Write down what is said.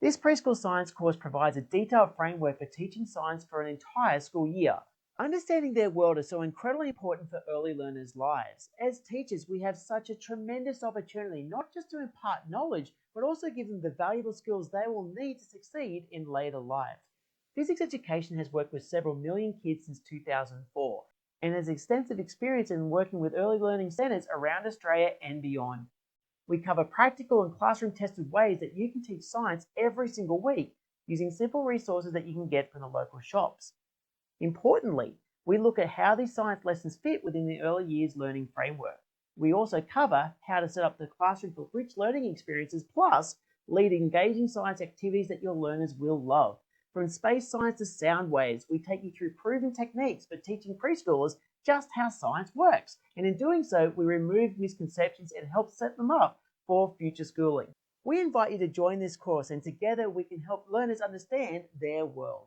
This preschool science course provides a detailed framework for teaching science for an entire school year. Understanding their world is so incredibly important for early learners' lives. As teachers, we have such a tremendous opportunity not just to impart knowledge, but also give them the valuable skills they will need to succeed in later life. Physics education has worked with several million kids since 2004 and has extensive experience in working with early learning centres around Australia and beyond. We cover practical and classroom tested ways that you can teach science every single week using simple resources that you can get from the local shops. Importantly, we look at how these science lessons fit within the early years learning framework. We also cover how to set up the classroom for rich learning experiences, plus lead engaging science activities that your learners will love. From space science to sound waves, we take you through proven techniques for teaching preschoolers just how science works. And in doing so, we remove misconceptions and help set them up for future schooling. We invite you to join this course, and together we can help learners understand their world.